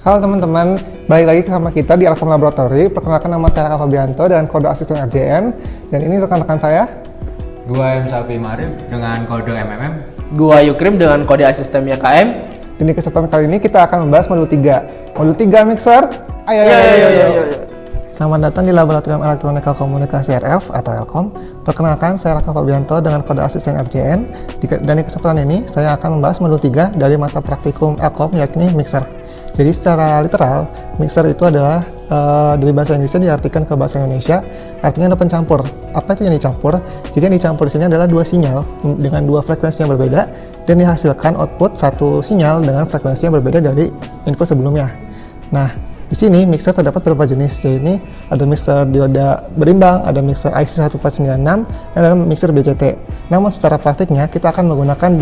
Halo teman-teman, balik lagi sama kita di Alkom Laboratory. Perkenalkan, nama saya Raka Fabianto dengan kode asisten RJN. Dan ini rekan-rekan saya. Gua M. Sapi Marif dengan kode MMM. Gua Yukrim dengan kode asisten YKM. Dan di kesempatan kali ini kita akan membahas modul 3. Modul 3 mixer. Ayo. Selamat datang di Laboratorium Elektronika Komunikasi RF atau Elkom. Perkenalkan, saya Raka Fabianto dengan kode asisten RJN. Dan di kesempatan ini saya akan membahas modul 3 dari mata praktikum Elkom, yakni mixer. Jadi secara literal, mixer itu adalah dari bahasa Inggrisnya diartikan ke bahasa Indonesia, artinya ada pencampur. Apa itu yang dicampur? Jadi yang dicampur di sini adalah dua sinyal dengan dua frekuensi yang berbeda dan dihasilkan output satu sinyal dengan frekuensi yang berbeda dari input sebelumnya. Nah, di sini mixer terdapat beberapa jenis, yaitu ada mixer dioda berimbang, ada mixer IC1496, dan ada mixer BCT. Namun secara praktiknya kita akan menggunakan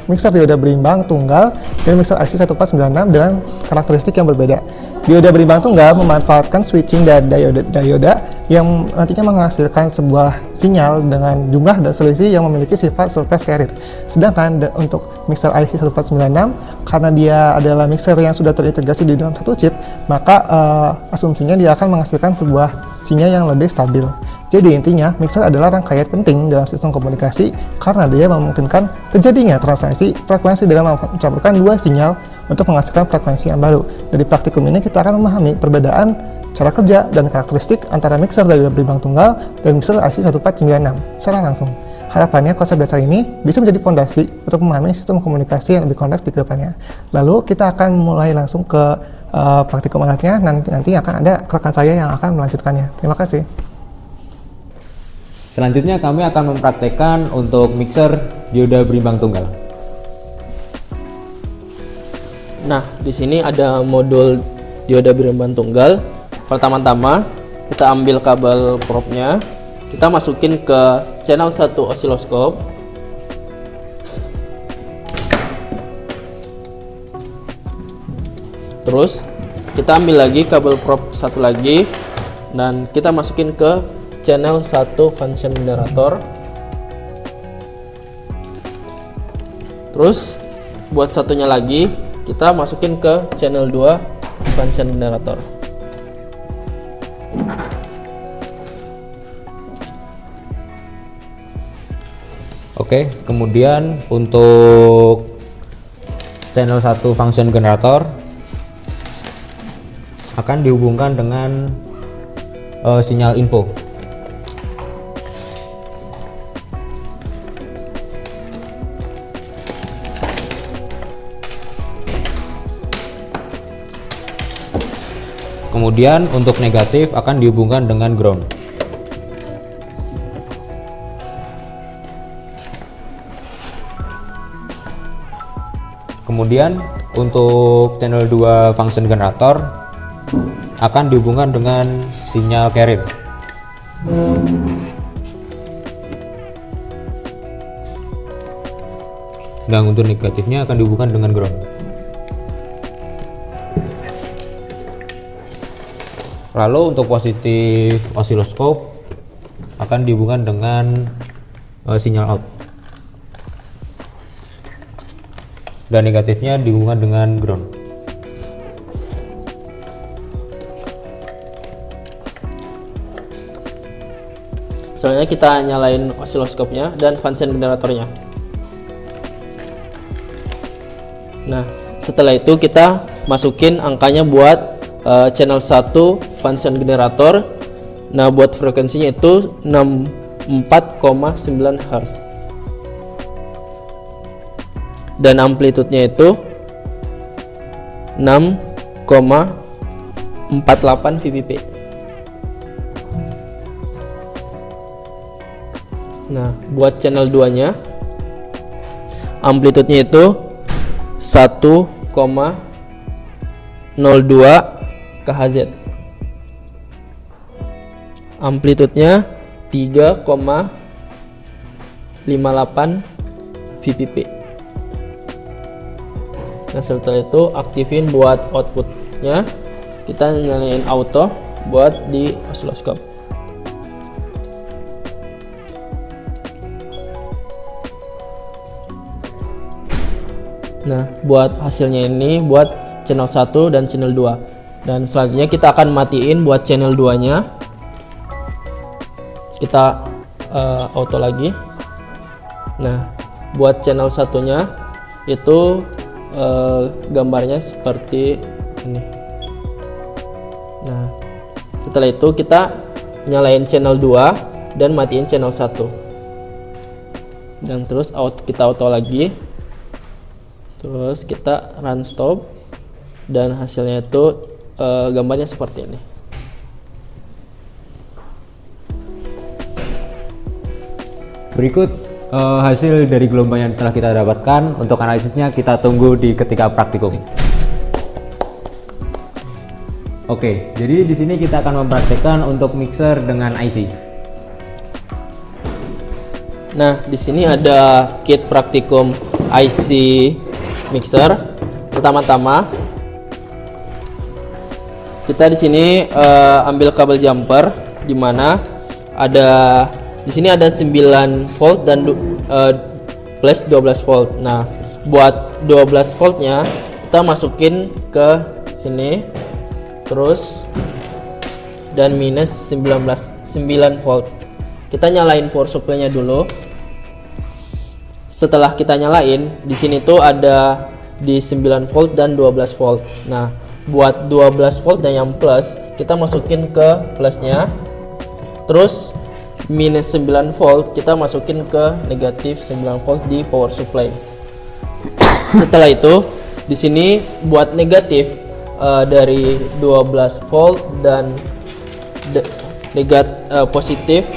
mixer dioda berimbang tunggal dan mixer IC1496 dengan karakteristik yang berbeda. Dioda berimbang tunggal memanfaatkan switching dari dioda yang nantinya menghasilkan sebuah sinyal dengan jumlah dan selisih yang memiliki sifat surface carrier. Sedangkan untuk mixer IC1496, karena dia adalah mixer yang sudah terintegrasi di dalam satu chip, maka asumsinya dia akan menghasilkan sebuah sinyal yang lebih stabil. Jadi intinya, mixer adalah rangkaian penting dalam sistem komunikasi karena dia memungkinkan terjadinya translasi frekuensi dengan mencampurkan dua sinyal untuk menghasilkan frekuensi yang baru. Dari praktikum ini kita akan memahami perbedaan cara kerja dan karakteristik antara mixer dioda berimbang tunggal dan mixer IC1496 secara langsung. Harapannya konsep dasar ini bisa menjadi fondasi untuk memahami sistem komunikasi yang lebih kompleks di kedepannya. Lalu kita akan mulai langsung ke praktikum alatnya, nanti akan ada rekan saya yang akan melanjutkannya. Terima kasih. Selanjutnya kami akan mempraktekkan untuk mixer dioda berimbang tunggal. Nah, di sini ada modul dioda berimbang tunggal. Pertama-tama kita ambil kabel probe-nya, kita masukin ke channel 1 osiloskop. Terus kita ambil lagi kabel probe satu lagi dan kita masukin ke channel 1 function generator. Terus buat satunya lagi kita masukin ke channel 2 function generator. Oke, kemudian untuk channel 1 function generator akan dihubungkan dengan sinyal info. Kemudian untuk negatif akan dihubungkan dengan ground. Kemudian untuk channel 2 function generator akan dihubungkan dengan sinyal carrier. Dan untuk negatifnya akan dihubungkan dengan ground. Lalu untuk positif osiloskop akan dihubungkan dengan sinyal out. Dan negatifnya dihubungkan dengan ground. Soalnya kita nyalain osiloskopnya dan function generatornya. Nah, setelah itu kita masukin angkanya buat channel 1 function generator. Nah, buat frekuensinya itu 64,9 Hz. Dan amplitudenya itu 6,48 VPP. Nah, buat channel 2-nya amplitudenya itu 1,02 kHz. Amplitudenya 3,58 VPP. Nah, setelah itu aktifin buat outputnya, kita nyalain auto buat di osiloskop. Nah, buat hasilnya ini buat channel 1 dan channel 2. Dan selanjutnya kita akan matiin buat channel 2-nya. Kita auto lagi. Nah, buat channel satunya itu gambarnya seperti ini. Nah, setelah itu kita nyalain channel 2 dan matiin channel 1. Dan terus kita auto lagi. Terus kita run stop dan hasilnya itu gambarnya seperti ini. Berikut hasil dari gelombang yang telah kita dapatkan. Untuk analisisnya kita tunggu di ketika praktikum. Oke, jadi di sini kita akan mempraktikkan untuk mixer dengan IC. Nah, di sini ada kit praktikum IC mixer. Pertama-tama kita di sini ambil kabel jumper, di mana di sini ada 9 volt dan plus 12 volt. Nah, buat 12 voltnya kita masukin ke sini, terus dan minus 9 volt. Kita nyalain power supply-nya dulu. Setelah kita nyalain, di sini tuh ada di 9 volt dan 12 volt. Nah, buat 12 volt dan yang plus, kita masukin ke plusnya. Terus minus 9 volt kita masukin ke negatif 9 volt di power supply. Setelah itu, di sini buat negatif dari 12 volt dan positif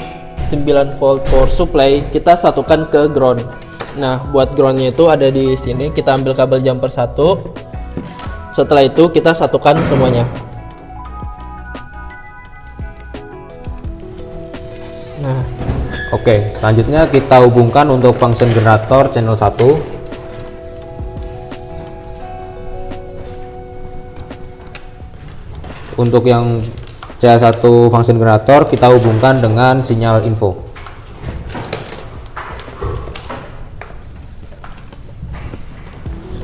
9 volt power supply kita satukan ke ground. Nah, buat groundnya itu ada di sini. Kita ambil kabel jumper 1. Setelah itu kita satukan semuanya. Nah, Oke, selanjutnya kita hubungkan untuk function generator channel 1. Untuk yang CA1 function generator kita hubungkan dengan sinyal info.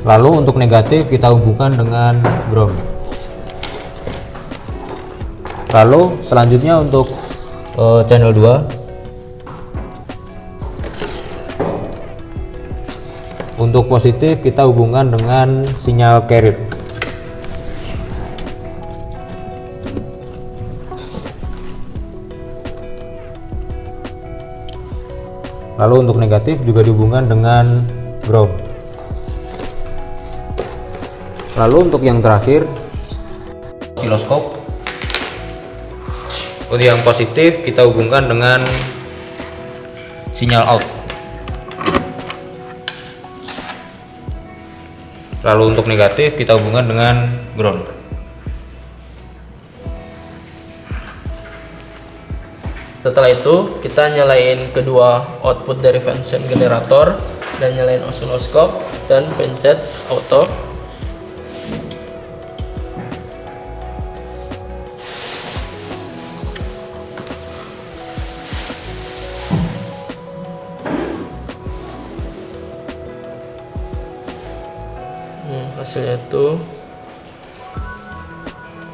Lalu untuk negatif kita hubungkan dengan ground. Lalu selanjutnya untuk channel 2. Untuk positif kita hubungkan dengan sinyal carrier. Lalu untuk negatif juga dihubungkan dengan ground. Lalu untuk yang terakhir osiloskop. Untuk yang positif kita hubungkan dengan sinyal out. Lalu untuk negatif kita hubungkan dengan ground. setelah itu kita nyalain kedua output dari function generator dan nyalain oscilloscope dan pencet auto. Hasilnya itu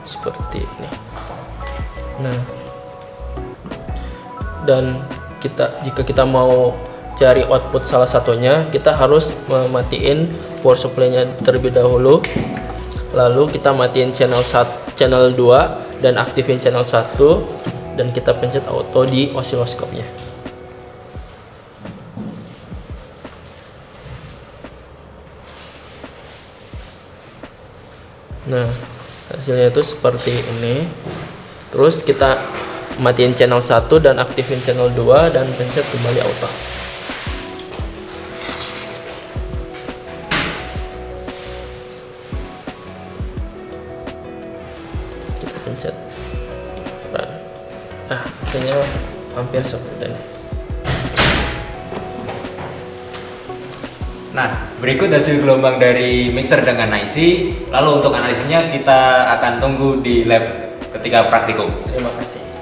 seperti ini. Nah, dan jika kita mau cari output salah satunya, kita harus mematiin power supply-nya terlebih dahulu. Lalu kita matiin channel 2 dan aktifin channel 1 dan kita pencet auto di oscilloscope-nya. Nah, hasilnya itu seperti ini. Terus kita matiin channel 1 dan aktifin channel 2 dan pencet kembali auto. Kita pencet run. Nah, hasilnya hampir seperti ini. Nah, berikut hasil gelombang dari mixer dengan IC. Lalu untuk analisisnya kita akan tunggu di lab ketika praktikum. Terima kasih.